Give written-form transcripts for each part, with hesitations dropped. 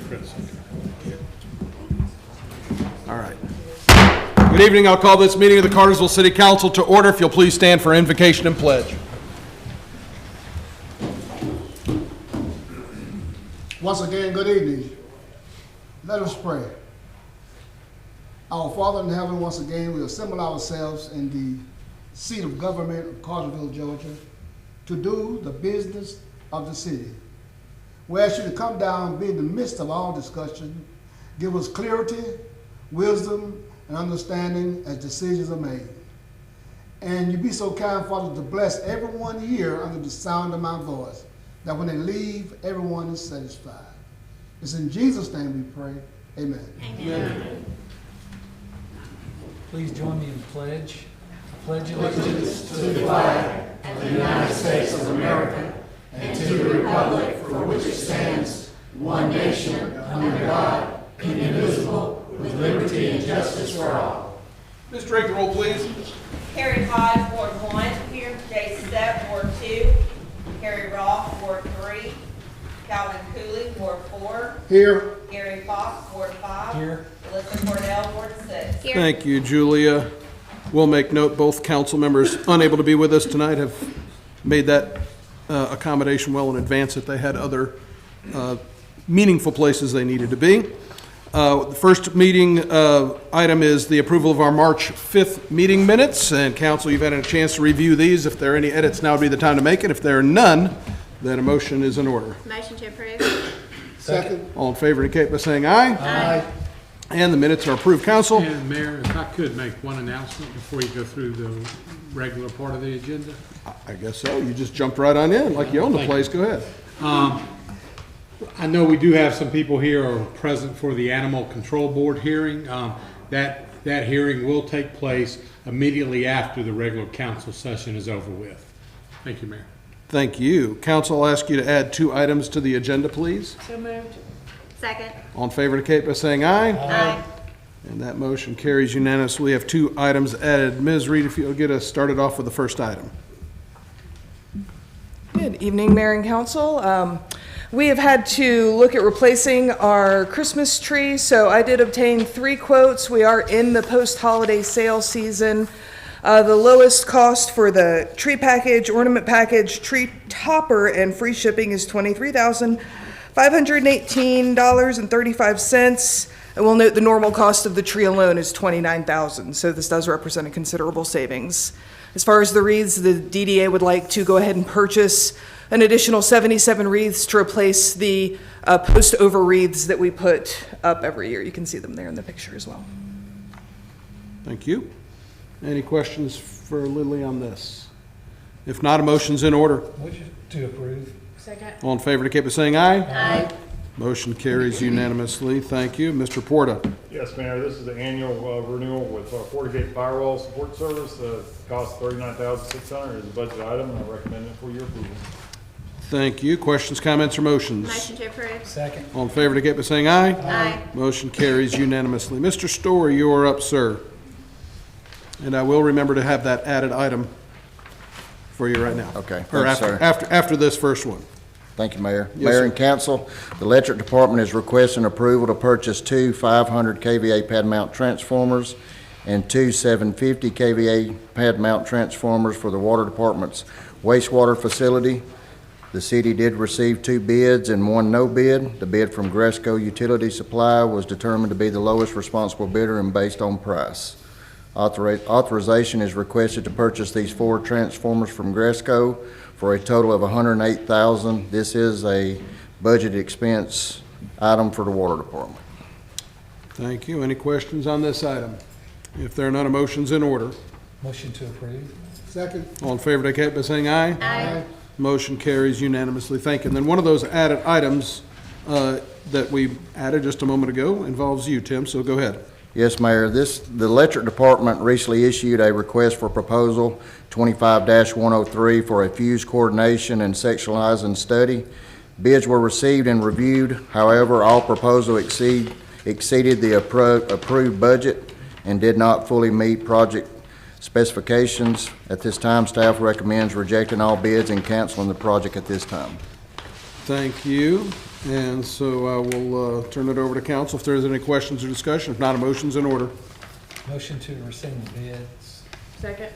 Chris. All right. Good evening. I'll call this meeting of the Cartersville City Council to order. If you'll please stand for invocation and pledge. Once again, good evening. Let us pray. Our Father in heaven, once again, we assemble ourselves in the seat of government of Cartersville, Georgia, to do the business of the city. We ask you to come down, be in the midst of our discussion, give us clarity, wisdom, and understanding as decisions are made. And you be so kind, Father, to bless everyone here under the sound of my voice, that when they leave, everyone is satisfied. It's in Jesus' name we pray. Amen. Amen. Please join me in pledge. I pledge Allegiance to the flag of the United States of America and to the republic for which it stands, one nation, under God, indivisible, with liberty and justice for all. Ms. Drake, the roll, please. Harry Hodge, Ward 1. Here. Jay Stepp, Ward 2. Harry Roth, Ward 3. Calvin Cooley, Ward 4. Here. Gary Fox, Ward 5. Here. Alyssa Cordell, Ward 6. Here. Thank you, Julia. We'll make note both council members unable to be with us tonight have made that accommodation well in advance that they had other meaningful places they needed to be. The first meeting item is the approval of our March 5th meeting minutes. And council, you've had a chance to review these. If there are any edits, now would be the time to make it. If there are none, then a motion is in order. Motion to approve. Second. All in favor indicate by saying aye. Aye. And the minutes are approved. Council? And Mayor, if I could make one announcement before you go through the regular part of the agenda. I guess so. You just jumped right on in like you own the place. Go ahead. I know we do have some people here who are present for the Animal Control Board hearing. That hearing will take place immediately after the regular council session is over with. Thank you, Mayor. Thank you. Council, I'll ask you to add 2 items to the agenda, please. So moved. Second. All in favor indicate by saying aye. Aye. And that motion carries unanimously. We have 2 items added. Ms. Reed, if you'll get us started off with the first item. Good evening, Mayor and Council. We have had to look at replacing our Christmas tree, so I did obtain 3 quotes. We are in the post-holiday sale season. The lowest cost for the tree package, ornament package, tree topper, and free shipping is $23,518.35. And we'll note the normal cost of the tree alone is $29,000, so this does represent a considerable savings. As far as the wreaths, the DDA would like to go ahead and purchase an additional 77 wreaths to replace the post-over wreaths that we put up every year. You can see them there in the picture as well. Thank you. Any questions for Lily on this? If not, a motion's in order. Motion to approve. Second. All in favor indicate by saying aye. Aye. Motion carries unanimously. Thank you. Mr. Porta. Yes, Mayor, this is the annual renewal with FortiGate Firewall Support Service. Cost $39,600 is a budget item, and I recommend it for your approval. Thank you. Questions, comments, or motions? Motion to approve. Second. All in favor indicate by saying aye. Aye. Motion carries unanimously. Mr. Story, you are up, sir. And I will remember to have that added item for you right now. Okay, Or thanks, sir. after this first one. Thank you, Mayor. Yes, Mayor sir. and Council, the Electric Department is requesting approval to purchase 2 500 kVA pad mount transformers and 2 750 kVA pad mount transformers for the Water Department's wastewater facility. The city did receive 2 bids and 1 no bid. The bid from Gresco Utility Supply was determined to be the lowest responsible bidder and based on price. Authorization is requested to purchase these 4 transformers from Gresco for a total of $108,000. This is a budget expense item for the Water Department. Thank you. Any questions on this item? If there are none, a motion's in order. Motion to approve. Second. All in favor indicate by saying aye. Aye. Motion carries unanimously. Thank you. And then one of those added items that we added just a moment ago involves you, Tim, so go ahead. Yes, Mayor. The Electric Department recently issued a request for proposal 25-103 for a fuse coordination and sectionalizing study. Bids were received and reviewed. However, all proposals exceeded the approved budget and did not fully meet project specifications. At this time, staff recommends rejecting all bids and canceling the project at this time. Thank you. And so I will turn it over to council if there's any questions or discussion. If not, a motion's in order. Motion to rescind the bids. Second.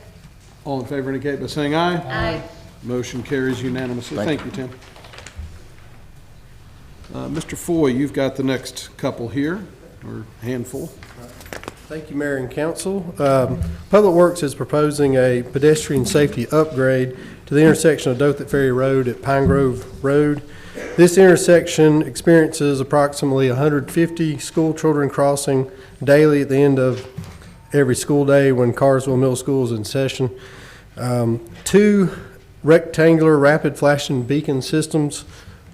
All in favor indicate by saying aye. Aye. Motion carries unanimously. Thank Thank you, Tim. Mr. Foy, you've got the next couple here, or handful. Thank you, Mayor and Council. Public Works is proposing a pedestrian safety upgrade to the intersection of Dothan Ferry Road at Pine Grove Road. This intersection experiences approximately 150 school children crossing daily at the end of every school day when Cartersville Middle School is in session. 2 rectangular rapid flashing beacon systems,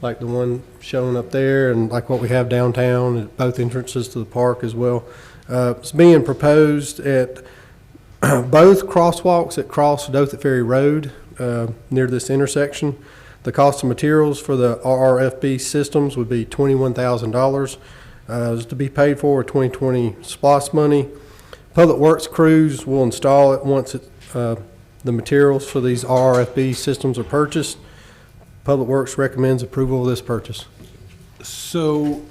like the one shown up there and like what we have downtown at both entrances to the park as well. It's being proposed at both crosswalks that cross Dothan Ferry Road near this intersection. The cost of materials for the RRFB systems would be $21,000. It's to be paid for with 2020 SPOS money. Public Works crews will install it once the materials for these RRFB systems are purchased. Public Works recommends approval of this purchase. So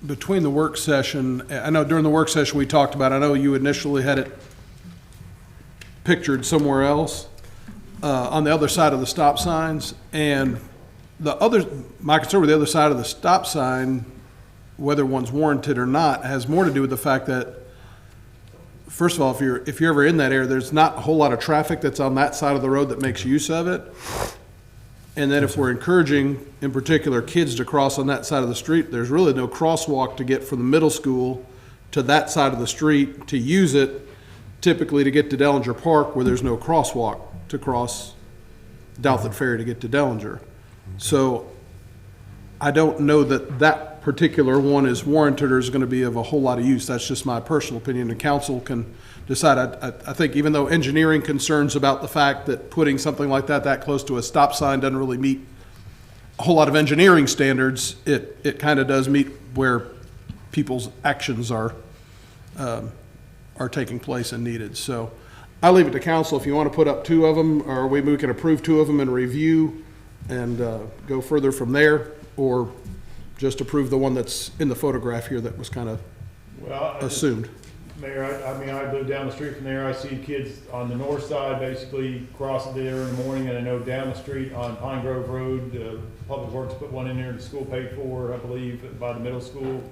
between the work session, I know during the work session we talked about, I know you initially had it pictured somewhere else on the other side of the stop signs. And my concern with the other side of the stop sign, whether one's warranted or not, has more to do with the fact that, first of all, if you're ever in that area, there's not a whole lot of traffic that's on that side of the road that makes use of it. And then if we're encouraging, in particular, kids to cross on that side of the street, there's really no crosswalk to get from the middle school to that side of the street to use it, typically to get to Dellinger Park, where there's no crosswalk to cross Douthit Ferry to get to Dellinger. So I don't know that that particular one is warranted or is going to be of a whole lot of use. That's just my personal opinion. The council can decide. I think even though engineering concerns about the fact that putting something like that close to a stop sign doesn't really meet a whole lot of engineering standards, it kind of does meet where people's actions are taking place and needed. So I'll leave it to council if you want to put up 2 of them, or we can approve 2 of them and review and go further from there, or just approve the one that's in the photograph here that was kind of assumed. Mayor, I mean, I live down the street from there. I see kids on the north side basically crossing there in the morning, and I know down the street on Pine Grove Road, Public Works put one in there, the school paid for, I believe, by the middle school.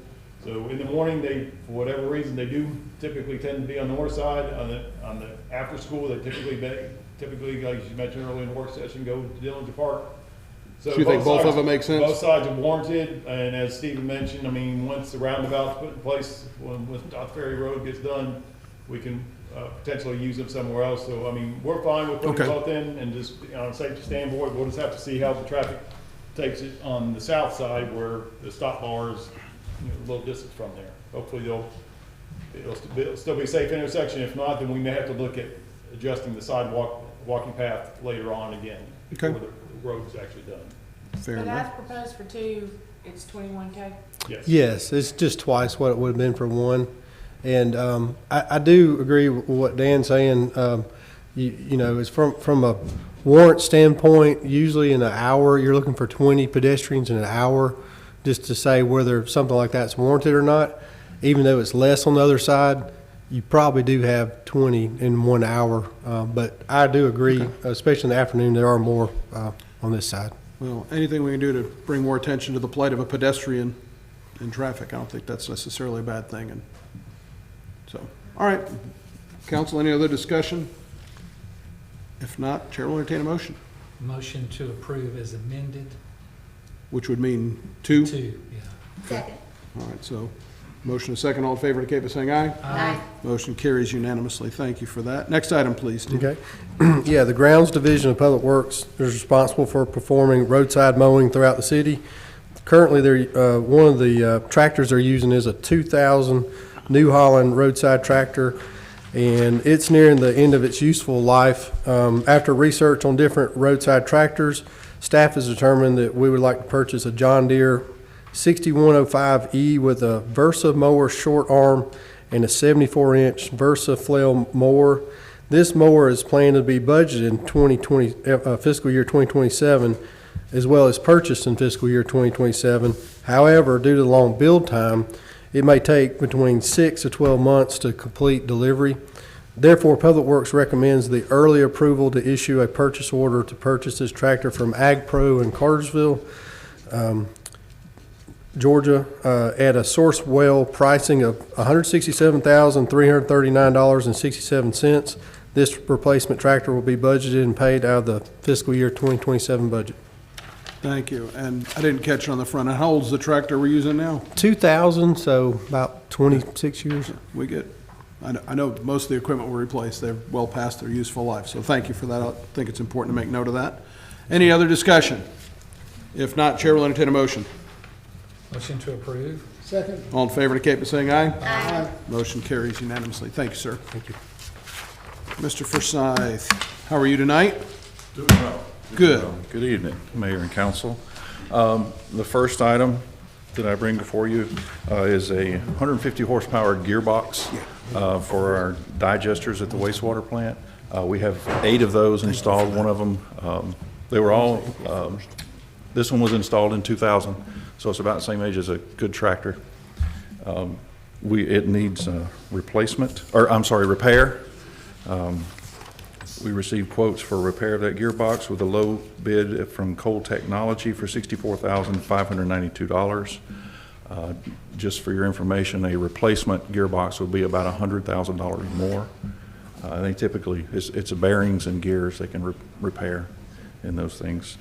So in the morning, they, for whatever reason, they do typically tend to be on the north side. On the after school, they typically, like you mentioned earlier in the work session, go to Dillinger Park. So you think both of them make sense? Both sides are warranted, and as Stephen mentioned, I mean, once the roundabout's put in place, when Dothan Ferry Road gets done, we can potentially use them somewhere else. So, I mean, we're fine with putting both in, and just on a safety standpoint, we'll just have to see how the traffic takes it on the south side where the stop bar is a little distance from there. Hopefully it'll still be a safe intersection. If not, then we may have to look at adjusting the walking path later on again. Okay. Before the road is actually done. Fair But enough. as proposed for 2, it's 21K. Yes. Yes, it's just twice what it would have been for 1. And I do agree with what Dan's saying. You know, it's from a warrant standpoint, usually in an hour, you're looking for 20 pedestrians in an hour, just to say whether something like that's warranted or not. Even though it's less on the other side, you probably do have 20 in 1 hour. But I do agree, especially in the afternoon, there are more on this side. Well, anything we can do to bring more attention to the plight of a pedestrian in traffic, I don't think that's necessarily a bad thing. And so, all right, council, any other discussion? If not, Chair will entertain a motion, Motion to approve as amended. which would mean 2. 2, yeah. Second. All right, so motion is second. All in favor indicate by saying aye. Aye. Motion carries unanimously. Thank you for that. Next item, please, Steve. Okay. Yeah, the Grounds Division of Public Works is responsible for performing roadside mowing throughout the city. Currently, they're, one of the tractors they're using is a 2000 New Holland roadside tractor, and it's nearing the end of its useful life. After research on different roadside tractors, staff has determined that we would like to purchase a John Deere 6105E with a Versa mower short arm and a 74-inch Versa flail mower. This mower is planned to be budgeted in 2020, fiscal year 2027. as well as purchased in fiscal year 2027. However, due to the long build time, it may take between 6 to 12 months to complete delivery. Therefore, Public Works recommends the early approval to issue a purchase order to purchase this tractor from Ag Pro in Cartersville, Georgia, at a source well pricing of $167,339.67. This replacement tractor will be budgeted and paid out of the fiscal year 2027 budget. Thank you. And I didn't catch it on the front. How old's the tractor we're using now? 2000, so about 26 years. We get, I know most of the equipment we replace, they're well past their useful life, so thank you for that. I think it's important to make note of that. Any other discussion? If not, Chair will entertain a motion. Motion to approve. Second. All in favor indicate by saying aye. Aye. Motion carries unanimously. Thank you, sir. Thank you. Mr. Forsyth, how are you tonight? Doing well. Good. Good evening, Mayor and Council. The first item that I bring before you is a 150 horsepower gearbox for our digesters at the wastewater plant. We have 8 of those installed. One of them, they were all, this one was installed in 2000, so it's about the same age as a good tractor. It needs replacement, or I'm sorry, repair. We received quotes for repair of that gearbox with a low bid from Cole Technology for $64,592. Just for your information, a replacement gearbox would be about $100,000 more. They typically, it's bearings and gears they can repair in those things.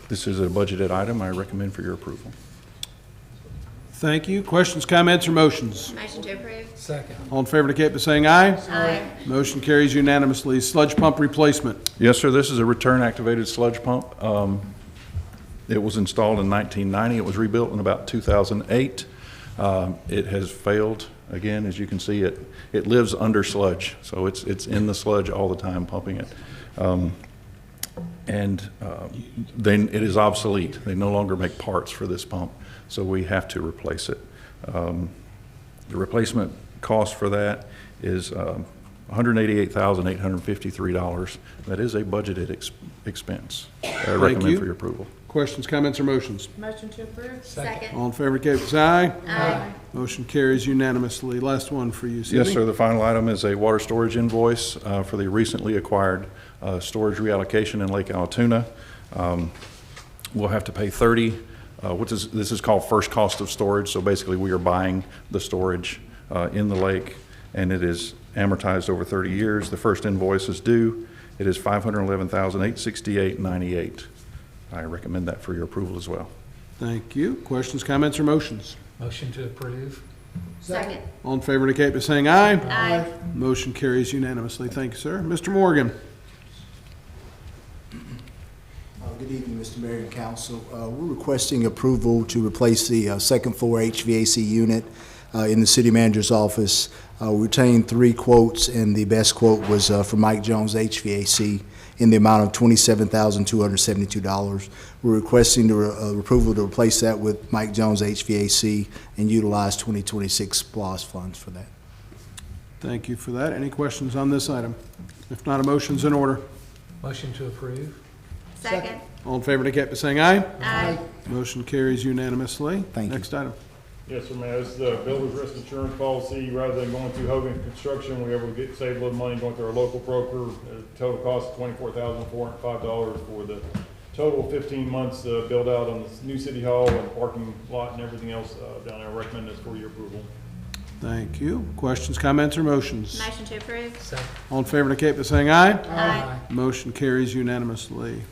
This is a budgeted item I recommend for your approval. Thank you. Questions, comments, or motions? Motion to approve. Second. All in favor indicate by saying aye. Aye. Motion carries unanimously. Sludge pump replacement. Yes, sir. This is a return activated sludge pump. It was installed in 1990. It was rebuilt in about 2008. It has failed. Again, as you can see, it lives under sludge, so it's in the sludge all the time, pumping it. Then it is obsolete. They no longer make parts for this pump, so we have to replace it. The replacement cost for that is $188,853. That is a budgeted expense. I recommend for your approval. Questions, comments, or motions? Motion to approve. Second. All in favor indicate by saying aye. Aye. Motion carries unanimously. Last one for you, Sidney. Yes, sir. The final item is a water storage invoice for the recently acquired storage reallocation in Lake Allatoona. We'll have to pay $30. This is called first cost of storage. So basically, we are buying the storage in the lake, and it is amortized over 30 years. The first invoice is due. It is $511,868.98. I recommend that for your approval as well. Thank you. Questions, comments, or motions? Motion to approve. Second. All in favor indicate by saying aye. Aye. Motion carries unanimously. Thank you, sir. Mr. Morgan. Good evening, Mr. Mayor and Council. We're requesting approval to replace the second floor HVAC unit in the city manager's office. We retained 3 quotes, and the best quote was from Mike Jones HVAC in the amount of $27,272. We're requesting the approval to replace that with Mike Jones HVAC and utilize 2026 SPLOST funds for that. Thank you for that. Any questions on this item? If not, a motion's in order. Motion to approve. Second. All in favor indicate by saying aye. Aye. Motion carries unanimously. Thank you. Next item. Yes, sir, Mayor. This is the builder's risk insurance policy. Rather than going through Hogan Construction, we were able to save a little money going through our local broker. Total cost of $24,405 for the total 15 months build out on the new city hall and parking lot and everything else down there. I recommend this for your approval. Thank you. Questions, comments, or motions? Motion to approve. Second. All in favor indicate by saying aye. Aye. Motion carries unanimously.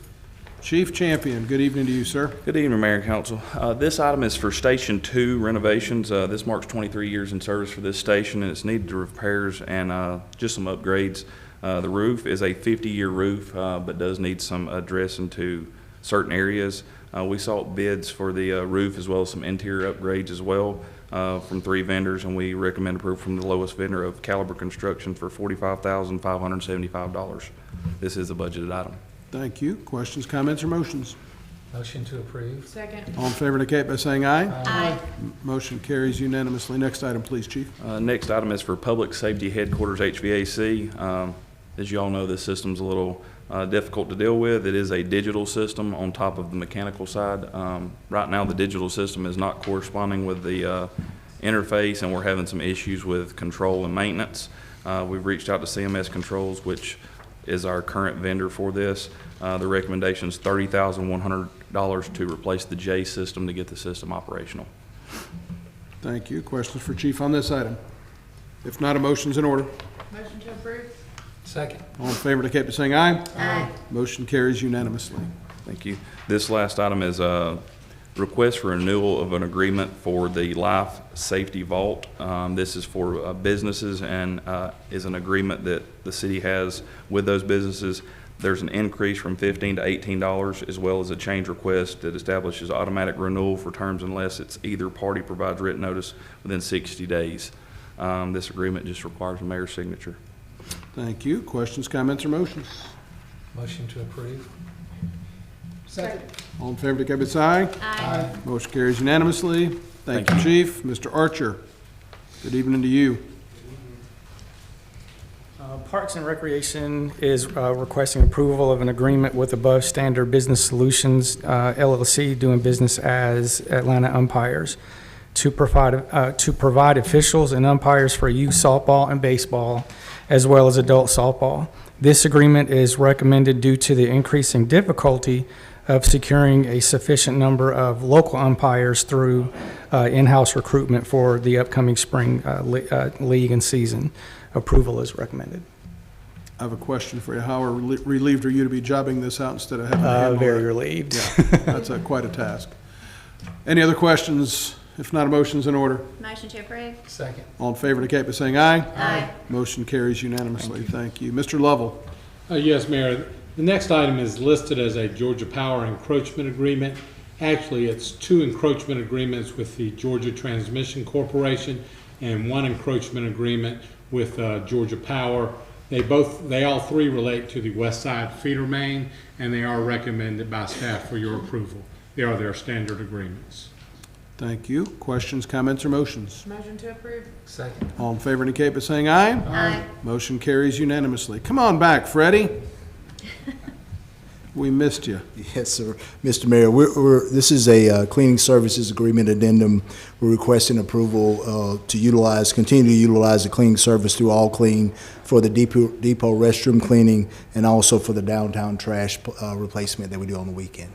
Chief Champion, good evening to you, sir. Good evening, Mayor and Council. This item is for Station 2 renovations. This marks 23 years in service for this station, and it's needed repairs and just some upgrades. The roof is a 50-year roof, but does need some addressing to certain areas. We sought bids for the roof as well as some interior upgrades as well from 3 vendors, and we recommend approval from the lowest vendor of Caliber Construction for $45,575. This is a budgeted item. Thank you. Questions, comments, or motions? Motion to approve. Second. All in favor indicate by saying aye. Aye. Motion carries unanimously. Next item, please, Chief. Next item is for Public Safety Headquarters HVAC. As you all know, this system's a little difficult to deal with. It is a digital system on top of the mechanical side. Right now, the digital system is not corresponding with the interface, and we're having some issues with control and maintenance. We've reached out to CMS Controls, which is our current vendor for this. The recommendation is $30,100 to replace the J system to get the system operational. Thank you. Questions for Chief on this item? If not, a motion's in order. Motion to approve? Second. All in favor indicate by saying aye. Aye. Motion carries unanimously. Thank you. This last item is a request for renewal of an agreement for the Life Safety Vault. This is for businesses and is an agreement that the city has with those businesses. There's an increase from $15 to $18, as well as a change request that establishes automatic renewal for terms unless it's either party provides written notice within 60 days. This agreement just requires a mayor's signature. Thank you. Questions, comments, or motions? Motion to approve? Second. All in favor indicate by saying aye. Aye. Motion carries unanimously. Thank you, Chief. Mr. Archer, good evening to you. Parks and Recreation is requesting approval of an agreement with Above Standard Business Solutions, LLC, doing business as Atlanta Umpires, to provide officials and umpires for youth softball and baseball, as well as adult softball. This agreement is recommended due to the increasing difficulty of securing a sufficient number of local umpires through in-house recruitment for the upcoming spring league and season. Approval is recommended. I have a question for you. How relieved are you to be jobbing this out instead of having to handle Very it? relieved. Yeah, that's quite a task. Any other questions? If not, a motion's in order. Motion to approve? Second. All in favor indicate by saying aye. Aye. Motion carries unanimously. Thank you. Mr. Lovell. Yes, Mayor. The next item is listed as a Georgia Power encroachment agreement. Actually, it's two encroachment agreements with the Georgia Transmission Corporation and one encroachment agreement with Georgia Power. They all three relate to the West Side feeder main, and they are recommended by staff for your approval. They are their standard agreements. Thank you. Questions, comments, or motions? Motion to approve? Second. All in favor indicate by saying aye. Aye. Motion carries unanimously. Come on back, Freddie. We missed you. Yes, sir. Mr. Mayor, this is a cleaning services agreement addendum. We're requesting approval to continue to utilize the cleaning service through All Clean for the depot restroom cleaning and also for the downtown trash replacement that we do on the weekend.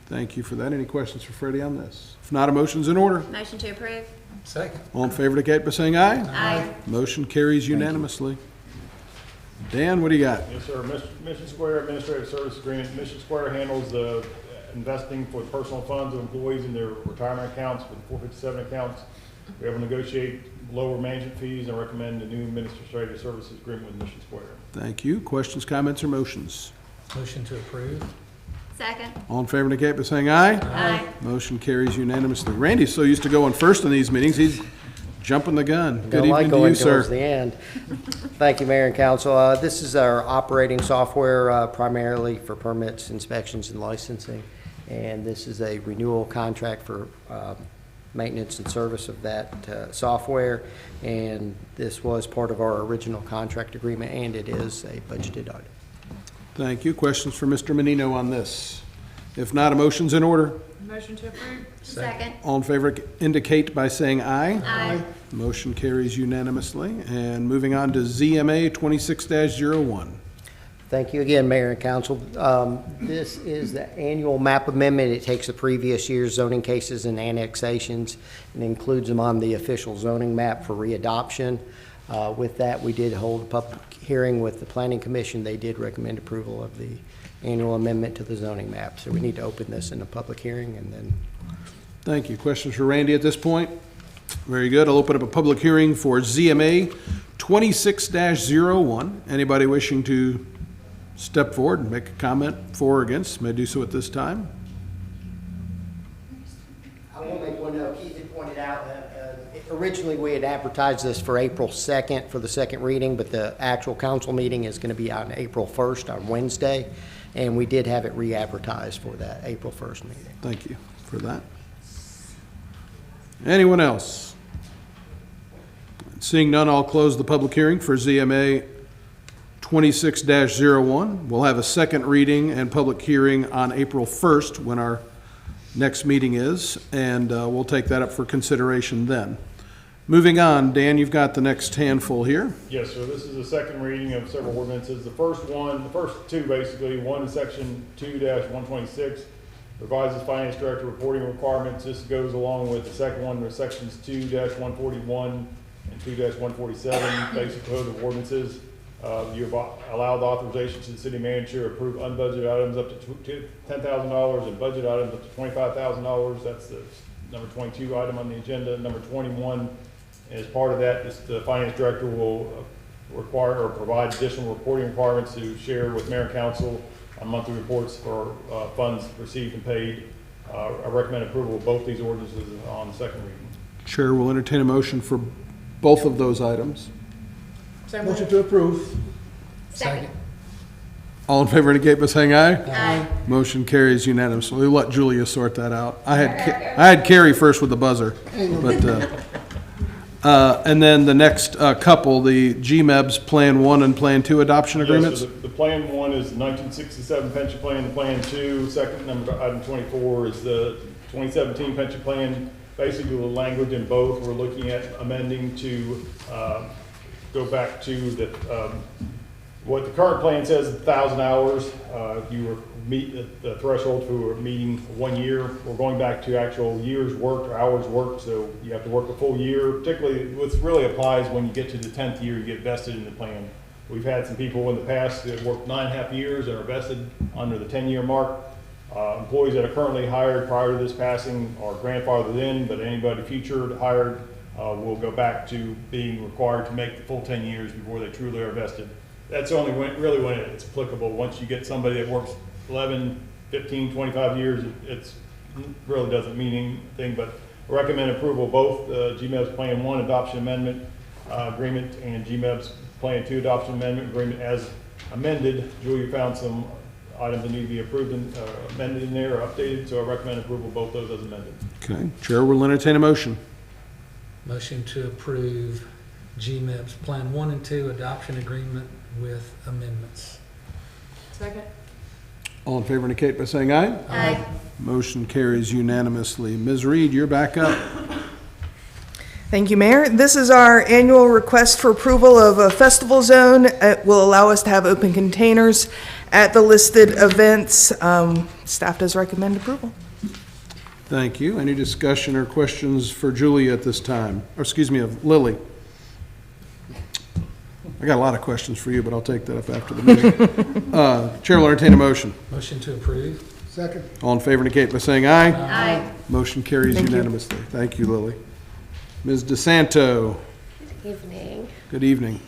Thank you for that. Any questions for Freddie on this? If not, a motion's in order. Motion to approve? Second. All in favor indicate by saying aye. Aye. Motion carries unanimously. Dan, what do you got? Yes, sir. Mission Square Administrative Service Agreement. Mission Square handles the investing for the personal funds of employees in their retirement accounts for the 457 accounts. We have to negotiate lower management fees and recommend a new administrative services agreement with Mission Square. Thank you. Questions, comments, or motions? Motion to approve? Second? All in favor indicate by saying aye. Aye. Motion carries unanimously. Randy's so used to going first in these meetings, he's jumping the gun. Good Don't like evening to going you, sir. towards the end. Thank you, Mayor and Council. This is our operating software primarily for permits, inspections, and licensing. And this is a renewal contract for maintenance and service of that software. And this was part of our original contract agreement, and it is a budgeted item. Thank you. Questions for Mr. Menino on this? If not, a motion's in order. Motion to approve? Second? All in favor indicate by saying aye. Aye. Motion carries unanimously. And moving on to ZMA 26-01. Thank you again, Mayor and Council. This is the annual map amendment. It takes the previous year's zoning cases and annexations and includes them on the official zoning map for readoption. With that, we did hold a public hearing with the Planning Commission. They did recommend approval of the annual amendment to the zoning map. So we need to open this in a public hearing and then. Thank you. Questions for Randy at this point? Very good. I'll open up a public hearing for ZMA 26-01. Anybody wishing to step forward and make a comment for or against may do so at this time. I will make one note. Keith had pointed out that originally we had advertised this for April 2nd for the second reading, but the actual council meeting is going to be on April 1st on Wednesday, and we did have it re-advertised for that April 1st meeting. Thank you for that. Anyone else? Seeing none, I'll close the public hearing for ZMA 26-01. We'll have a second reading and public hearing on April 1st, when our next meeting is, and we'll take that up for consideration then. Moving on, Dan, you've got the next handful here. Yes, sir. This is a second reading of several ordinances. The first two basically, one is section 2-126, revises finance director reporting requirements. This goes along with the second one, with sections 2-141 and 2-147, basic code of ordinances. You've allowed authorization to the city manager to approve unbudgeted items up to $10,000 and budget items up to $25,000. That's the number 22 item on the agenda. Number 21, as part of that, the finance director will require or provide additional reporting requirements to share with mayor and council on monthly reports for funds received and paid. I recommend approval of both these ordinances on the second reading. Chair will entertain a motion for both of those items. Motion to approve. Second. All in favor indicate by saying aye. Aye. Motion carries unanimously. We'll let Julia sort that out. I had Carrie first with the buzzer, but, and then the next couple, the GMEB's Plan 1 and Plan 2 adoption agreements? Yes, so the Plan 1 is the 1967 pension plan. The Plan 2, second number, item 24, is the 2017 pension plan. Basically, the language in both, we're looking at amending to go back to the, what the current plan says, 1,000 hours. If you were meet the threshold for meeting 1 year, we're going back to actual years worked or hours worked. So you have to work a full year. Particularly, what really applies when you get to the 10th year, you get vested in the plan. We've had some people in the past that worked 9.5 years and are vested under the 10-year mark. Employees that are currently hired prior to this passing are grandfathered in, but anybody future hired will go back to being required to make the full 10 years before they truly are vested. That's only really when it's applicable. Once you get somebody that works 11, 15, 25 years, it really doesn't mean anything, but I recommend approval of both GMEB's Plan 1 Adoption Amendment Agreement and GMEB's Plan 2 Adoption Amendment Agreement as amended. Julia found some items that need to be approved and amended in there or updated, so I recommend approval of both those as amended. Okay, Chair will entertain a motion. Motion to approve GMEB's Plan 1 and 2 adoption agreement with amendments. Second. All in favor indicate by saying aye. Aye. Motion carries unanimously. Ms. Reed, you're back up. Thank you, Mayor. This is our annual request for approval of a festival zone. It will allow us to have open containers at the listed events. Staff does recommend approval. Thank you. Any discussion or questions for Julia at this time? Or excuse me, of Lily? I got a lot of questions for you, but I'll take that up after the meeting. Chair will entertain a motion. Motion to approve. Second. All in favor indicate by saying aye. Aye. Motion carries unanimously. Thank you, Lily. Ms. DeSanto. Good evening. Good evening.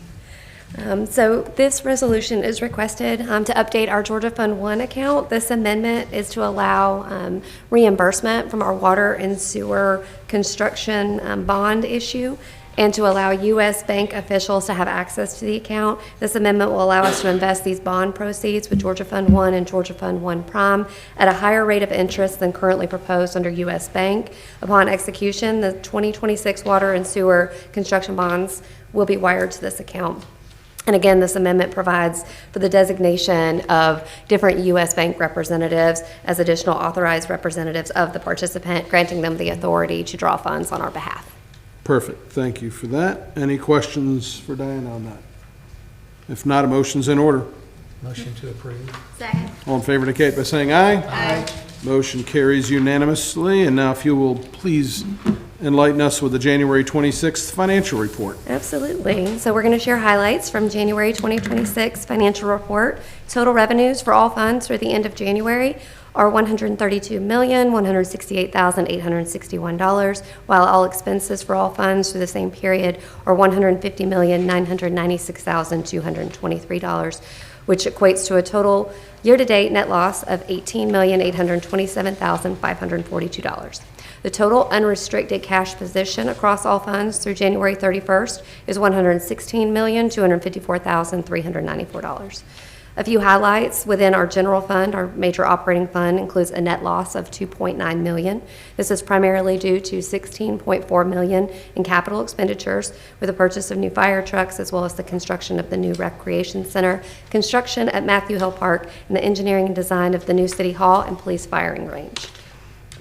So this resolution is requested to update our Georgia Fund 1 account. This amendment is to allow reimbursement from our water and sewer construction bond issue and to allow U.S. bank officials to have access to the account. This amendment will allow us to invest these bond proceeds with Georgia Fund 1 and Georgia Fund 1 Prime at a higher rate of interest than currently proposed under U.S. Bank. Upon execution, the 2026 water and sewer construction bonds will be wired to this account. And again, this amendment provides for the designation of different U.S. Bank representatives as additional authorized representatives of the participant, granting them the authority to draw funds on our behalf. Perfect. Thank you for that. Any questions for Diana on that? If not, a motion's in order. Motion to approve. Second. All in favor indicate by saying aye. Aye. Motion carries unanimously. And now if you will please enlighten us with the January 26th financial report. Absolutely. So we're going to share highlights from January 2026 financial report. Total revenues for all funds through the end of January are $132,168,861, while all expenses for all funds through the same period are $150,996,223, which equates to a total year-to-date net loss of $18,827,542. The total unrestricted cash position across all funds through January 31st is $116,254,394. A few highlights within our general fund, our major operating fund includes a net loss of $2.9 million. This is primarily due to $16.4 million in capital expenditures with the purchase of new fire trucks as well as the construction of the new recreation center, construction at Matthew Hill Park, and the engineering and design of the new city hall and police firing range.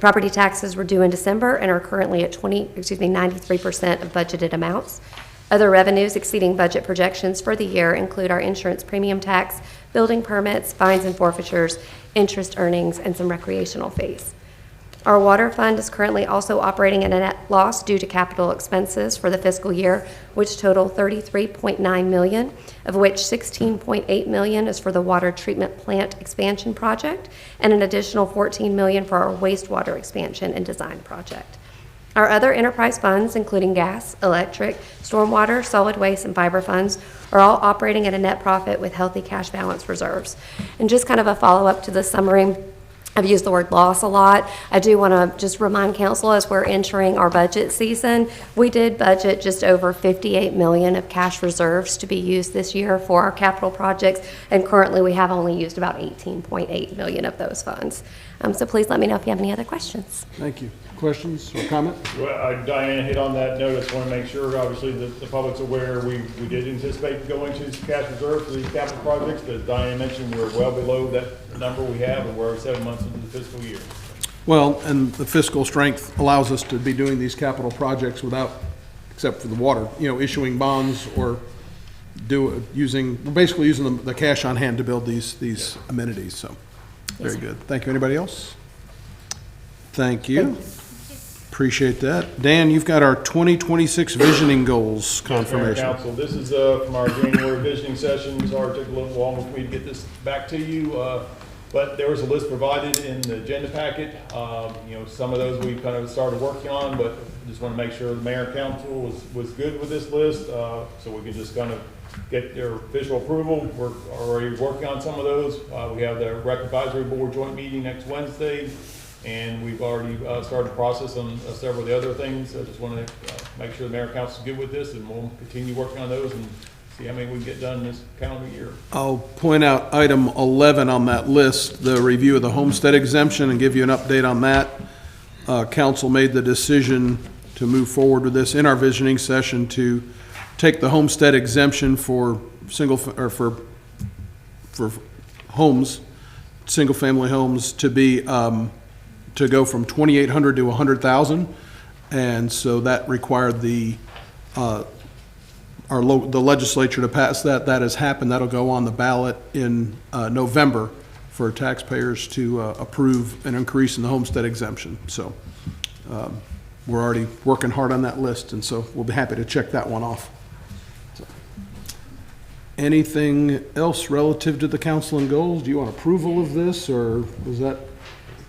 Property taxes were due in December and are currently at 93% of budgeted amounts. Other revenues exceeding budget projections for the year include our insurance premium tax, building permits, fines and forfeitures, interest earnings, and some recreational fees. Our water fund is currently also operating at a net loss due to capital expenses for the fiscal year, which total $33.9 million, of which $16.8 million is for the water treatment plant expansion project, and an additional $14 million for our wastewater expansion and design project. Our other enterprise funds, including gas, electric, stormwater, solid waste, and fiber funds, are all operating at a net profit with healthy cash balance reserves. And just kind of a follow-up to the summary, I've used the word loss a lot. I do want to just remind council as we're entering our budget season, we did budget just over $58 million of cash reserves to be used this year for our capital projects, and currently we have only used about $18.8 million of those funds. So please let me know if you have any other questions. Thank you. Questions or comments? Well, Diane hit on that note. I just want to make sure, obviously, that the public's aware. We did anticipate going to cash reserve for these capital projects. As Diane mentioned, we're well below that number we have, and we're 7 months into the fiscal year. Well, and the fiscal strength allows us to be doing these capital projects without, except for the water, issuing bonds or we're basically using the cash on hand to build these amenities. So, very good. Thank you. Anybody else? Thank you. Appreciate that. Dan, you've got our 2026 visioning goals confirmation. Yes, Council, this is from our January visioning session. Sorry it took a little long for me to get this back to you, but there was a list provided in the agenda packet. Some of those we kind of started working on, but just want to make sure the mayor and council was good with this list, so we can just kind of get their official approval. We're already working on some of those. We have the rec advisory board joint meeting next Wednesday, and we've already started the process on several of the other things. I just want to make sure the mayor and council is good with this, and we'll continue working on those and see how many we can get done this calendar year. I'll point out item 11 on that list, the review of the homestead exemption, and give you an update on that. Council made the decision to move forward with this in our visioning session to take the homestead exemption for homes, single-family homes, to be to go from 2,800 to 100,000, and so that required the legislature to pass that. That has happened. That'll go on the ballot in November for taxpayers to approve an increase in the homestead exemption. So we're already working hard on that list, and so we'll be happy to check that one off. So, anything else relative to the council and goals? Do you want approval of this, or was that?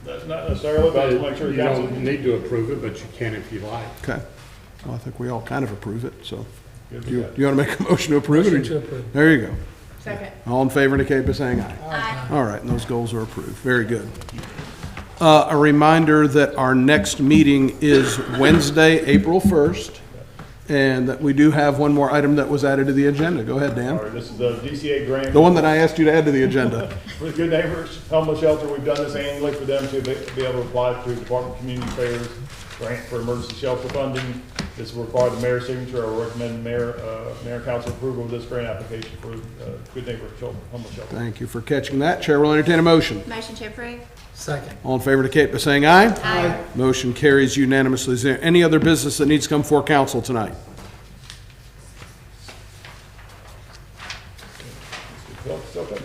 That's not necessarily, but I just make sure You the council. don't need to approve it, but you can if you like. Okay. Well, I think we all kind of approve it, so. Good Do with you want to make a motion to approve it? Motion to approve. There you go. Second. All in favor indicate by saying aye. Aye. All right, and those goals are approved. Very good. A reminder that our next meeting is Wednesday, April 1st, and that we do have one more item that was added to the agenda. Go ahead, Dan. All right, this is the DCA grant. The one that I asked you to add to the agenda. For the Good Neighbors Homeless Shelter, we've done this annually for them to be able to apply to Department of Community Affairs grant for emergency shelter funding. This will require the mayor's signature. I recommend mayor and council approval of this grant application for Good Neighbor Homeless Shelter. Thank you for catching that. Chair will entertain a motion. Motion to approve. Second. All in favor indicate by saying aye. Aye. Motion carries unanimously. Is there any other business that needs to come before council tonight? It's okay.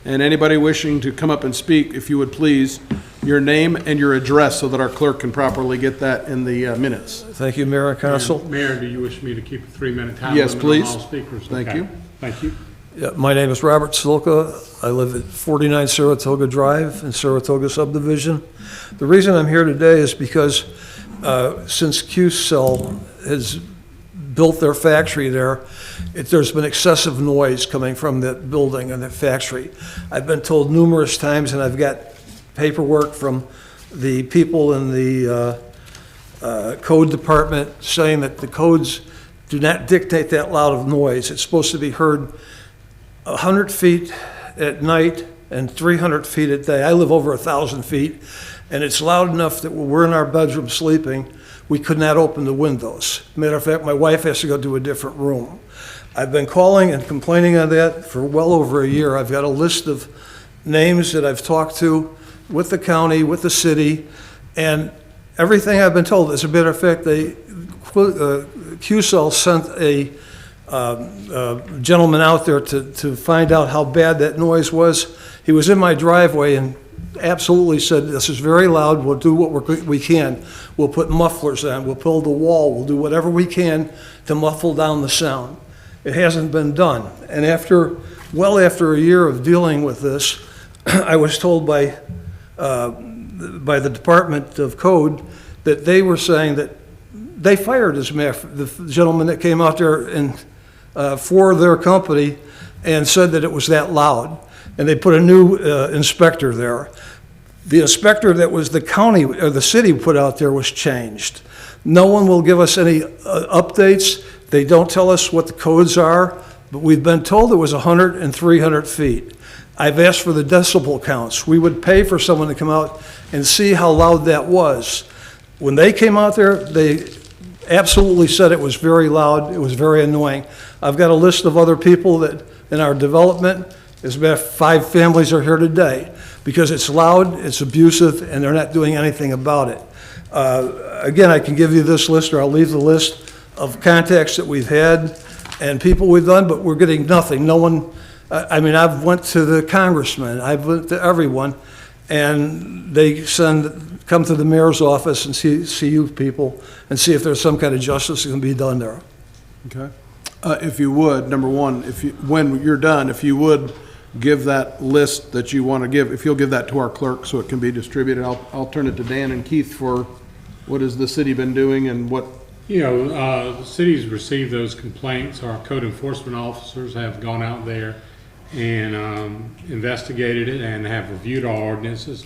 And anybody wishing to come up and speak, if you would please, your name and your address so that our clerk can properly get that in the minutes. Thank you, Mayor and Council. Mayor, do you wish me to keep a 3-minute time Yes, limit please. on all speakers? Thank Okay. you. Thank you. Yeah, my name is Robert Silka. I live at 49 Saratoga Drive in Saratoga subdivision. The reason I'm here today is because since Q-Cell has built their factory there, there's been excessive noise coming from that building and that factory. I've been told numerous times, and I've got paperwork from the people in the code department saying that the codes do not dictate that loud of noise. It's supposed to be heard 100 feet at night and 300 feet at day. I live over 1,000 feet, and it's loud enough that when we're in our bedroom sleeping, we could not open the windows. Matter of fact, my wife has to go to a different room. I've been calling and complaining on that for well over a year. I've got a list of names that I've talked to with the county, with the city, and everything I've been told. As a matter of fact, QCell sent a gentleman out there to find out how bad that noise was. He was in my driveway and absolutely said, this is very loud, we'll do what we can. We'll put mufflers on, we'll build a wall, we'll do whatever we can to muffle down the sound. It hasn't been done. And well after a year of dealing with this, I was told by the Department of Code that they were saying that they fired the gentleman that came out there and for their company and said that it was that loud. And they put a new inspector there. The inspector that was the county or the city put out there was changed. No one will give us any updates. They don't tell us what the codes are, but we've been told it was 100 and 300 feet. I've asked for the decibel counts. We would pay for someone to come out and see how loud that was. When they came out there, they absolutely said it was very loud, it was very annoying. I've got a list of other people that in our development, as a matter of fact, 5 families are here today because it's loud, it's abusive, and they're not doing anything about it. Again, I can give you this list, or I'll leave the list of contacts that we've had and people we've done, but we're getting nothing. No one, I've went to the congressman, I've went to everyone, and they come to the mayor's office and see you people and see if there's some kind of justice that can be done there. Okay. If you would, number one, when you're done, if you would give that list that you want to give, if you'll give that to our clerk so it can be distributed, I'll turn it to Dan and Keith for what has the city been doing and what. The city's received those complaints. Our code enforcement officers have gone out there and investigated it and have reviewed our ordinances.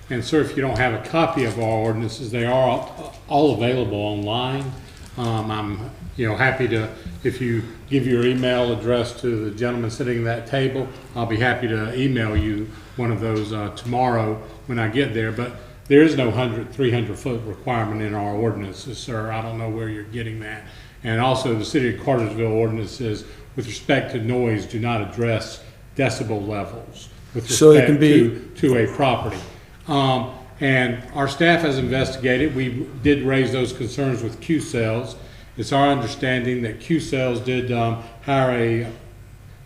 And sir, if you don't have a copy of our ordinances, they are all available online. I'm happy to, if you give your email address to the gentleman sitting at that table, I'll be happy to email you one of those tomorrow when I get there. But there is no 300 foot requirement in our ordinances, sir. I don't know where you're getting that. And also the city of Cartersville ordinances with respect to noise do not address decibel levels with respect to a property. And our staff has investigated. We did raise those concerns with QCells. It's our understanding that QCells did hire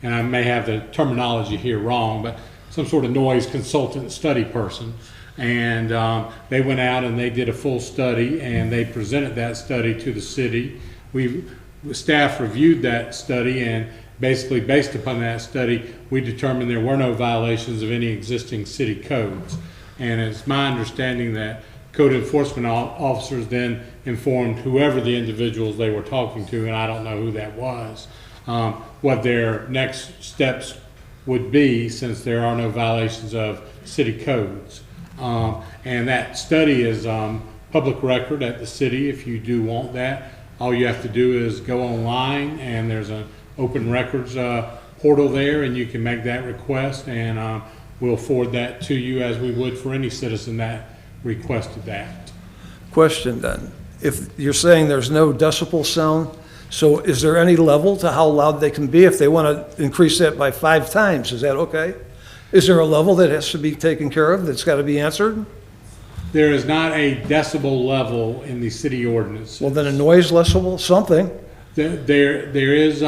and I may have the terminology here wrong, but some sort of noise consultant study person. And they went out and they did a full study and they presented that study to the city. Staff reviewed that study, and basically based upon that study, we determined there were no violations of any existing city codes. And it's my understanding that code enforcement officers then informed whoever the individuals they were talking to, and I don't know who that was, what their next steps would be since there are no violations of city codes. And that study is public record at the city if you do want that. All you have to do is go online and there's an open records portal there and you can make that request, and we'll forward that to you as we would for any citizen that requested that. Question then, if you're saying there's no decibel sound, so is there any level to how loud they can be? If they want to increase that by 5 times, is that okay? Is there a level that has to be taken care of that's got to be answered? There is not a decibel level in the city ordinance. Well, then a noise level, something. There is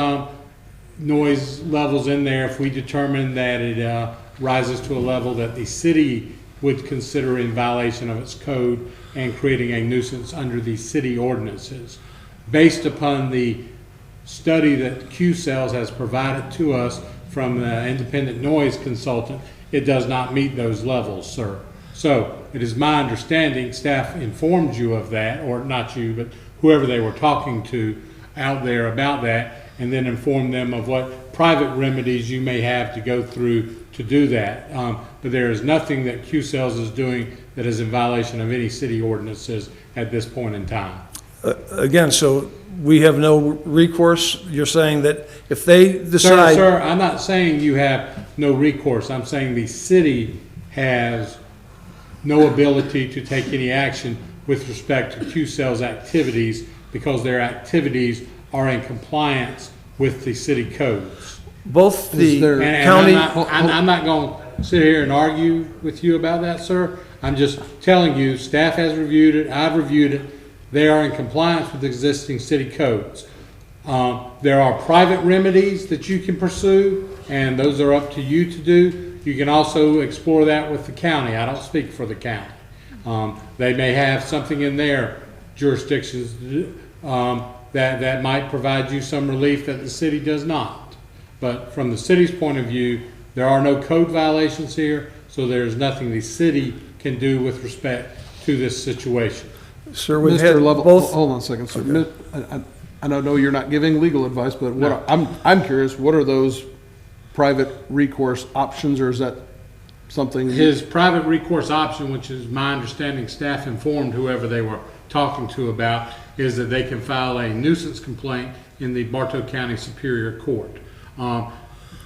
noise levels in there if we determine that it rises to a level that the city would consider in violation of its code and creating a nuisance under the city ordinances. Based upon the study that QCells has provided to us from the independent noise consultant, it does not meet those levels, sir. So it is my understanding, staff informed you of that, or not you, but whoever they were talking to out there about that, and then informed them of what private remedies you may have to go through to do that. But there is nothing that QCells is doing that is in violation of any city ordinances at this point in time. Again, so we have no recourse? You're saying that if they decide... Sir, I'm not saying you have no recourse. I'm saying the city has no ability to take any action with respect to Q-Cell's activities because their activities are in compliance with the city codes. Both the And county... I'm not going to sit here and argue with you about that, sir. I'm just telling you, staff has reviewed it, I've reviewed it. They are in compliance with existing city codes. There are private remedies that you can pursue, and those are up to you to do. You can also explore that with the county. I don't speak for the county. They may have something in their jurisdictions that might provide you some relief that the city does not. But from the city's point of view, there are no code violations here, so there's nothing the city can do with respect to this situation. Sir, we've had Lovell, both... hold on a second, sir. I know you're not giving legal advice, but what I'm curious, what are those private recourse options, or is that something? His private recourse option, which is my understanding, staff informed whoever they were talking to about, is that they can file a nuisance complaint in the Bartow County Superior Court.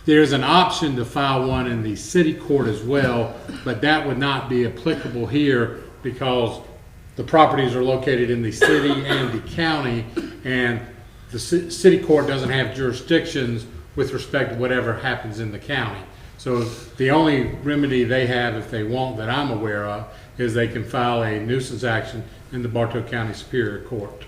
There's an option to file one in the city court as well, but that would not be applicable here because the properties are located in the city and the county, and the city court doesn't have jurisdictions with respect to whatever happens in the county. So the only remedy they have, if they want, that I'm aware of, is they can file a nuisance action in the Bartow County Superior Court.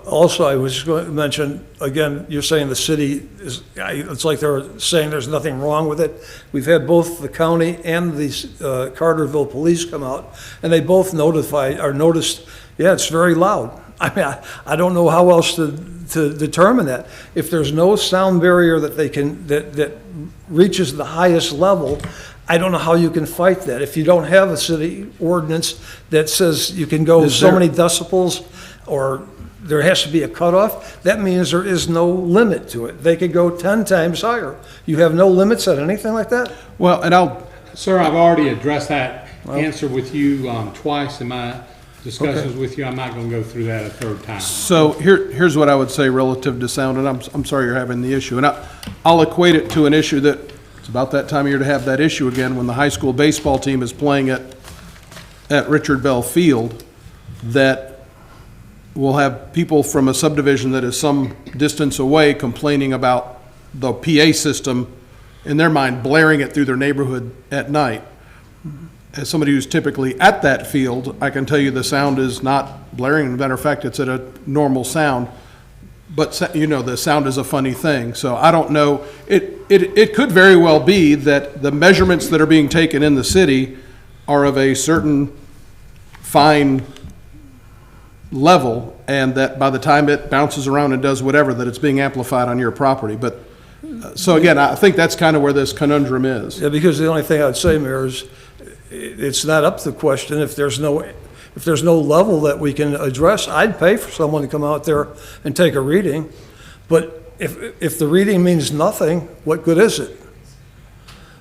Also, I was going to mention, again, you're saying the city is, it's like they're saying there's nothing wrong with it. We've had both the county and the Cartersville police come out, and they both noticed, yeah, it's very loud. I mean, I don't know how else to determine that. If there's no sound barrier that they can, that reaches the highest level, I don't know how you can fight that. If you don't have a city ordinance that says you can go so many decibels, or there has to be a cutoff, that means there is no limit to it. They could go 10 times higher. You have no limits on anything like that? Well, and Sir, I've already addressed that answer with you twice in my discussions with you. I'm not going to go through that a third time. So here's what I would say relative to sound, and I'm sorry you're having the issue. And I'll equate it to an issue that it's about that time of year to have that issue again when the high school baseball team is playing at Richard Bell Field, that we'll have people from a subdivision that is some distance away complaining about the PA system, in their mind, blaring it through their neighborhood at night. As somebody who's typically at that field, I can tell you the sound is not blaring. As a matter of fact, it's at a normal sound. But, you know, the sound is a funny thing. So I don't know. It could very well be that the measurements that are being taken in the city are of a certain fine level, and that by the time it bounces around and does whatever, that it's being amplified on your property. But so again, I think that's kind of where this conundrum is. Yeah, because the only thing I'd say, Mayor, is it's not up to the question. If there's no level that we can address, I'd pay for someone to come out there and take a reading. But if the reading means nothing, what good is it?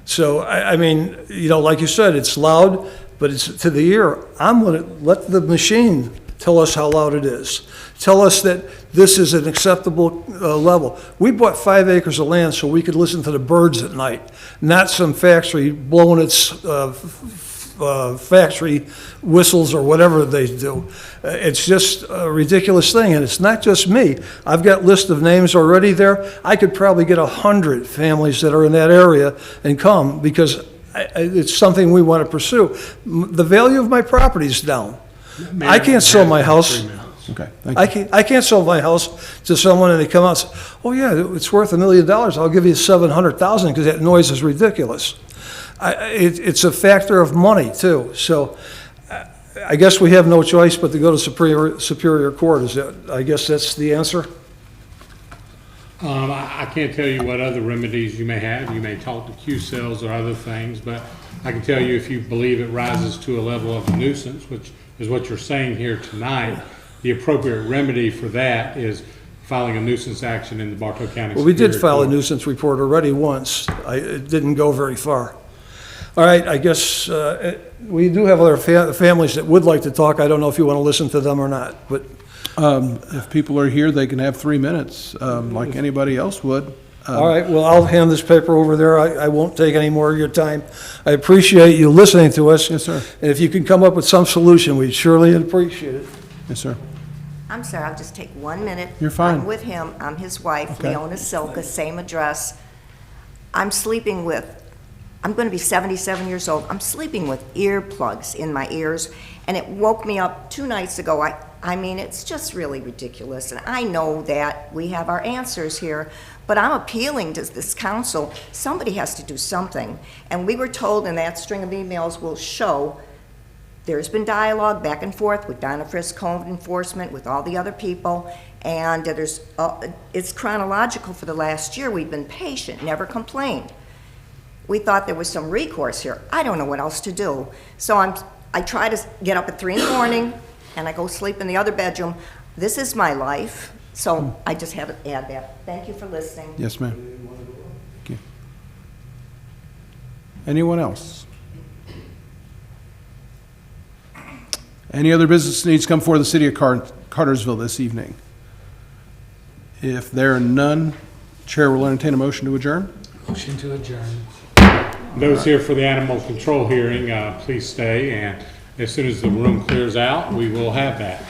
So, I mean, you know, like you said, it's loud, but it's to the ear. I'm going to let the machine tell us how loud it is. Tell us that this is an acceptable level. We bought 5 acres of land so we could listen to the birds at night, not some factory blowing its factory whistles or whatever they do. It's just a ridiculous thing, and it's not just me. I've got list of names already there. I could probably get 100 families that are in that area and come, because it's something we want to pursue. The value of my property is down. I can't sell my house. Okay, thank you. I can't sell my house to someone and they come out and say, oh yeah, it's worth $1 million. I'll give you $700,000 because that noise is ridiculous. It's a factor of money too. So I guess we have no choice but to go to Superior Court. I guess that's the answer. I can't tell you what other remedies you may have. You may talk to Q-Cells or other things, but I can tell you if you believe it rises to a level of a nuisance, which is what you're saying here tonight, the appropriate remedy for that is filing a nuisance action in the Bartow County. Well, we did Superior file a Court. nuisance report already once. It didn't go very far. All right, I guess we do have other families that would like to talk. I don't know if you want to listen to them or not, but If people are here, they can have 3 minutes, like anybody else would. all right, well, I'll hand this paper over there. I won't take any more of your time. I appreciate you listening to us. Yes, sir. And if you can come up with some solution, we'd surely appreciate it. Yes, sir. I'm sorry, I'll just take 1 minute. You're fine. I'm with him, I'm his wife, Okay. Leona Silka, same address. I'm sleeping with, I'm gonna be 77 years old, I'm sleeping with earplugs in my ears, and it woke me up 2 nights ago. I mean, it's just really ridiculous, and I know that we have our answers here, but I'm appealing to this council, somebody has to do something. And we were told, and that string of emails will show, there's been dialogue back and forth with Donna Frisk Code Enforcement, with all the other people, and there's, it's chronological for the last year. We've been patient, never complained. We thought there was some recourse here. I don't know what else to do. So I try to get up at 3 in the morning, and I go sleep in the other bedroom. This is my life, so I just had to add that. Thank you for listening. Yes, ma'am. Thank you. Anyone else? Any other business needs to come before the city of Cartersville this evening? If there are none, Chair will entertain a motion to adjourn. Motion to adjourn. Those here for the animal control hearing, please stay, and as soon as the room clears out, we will have that.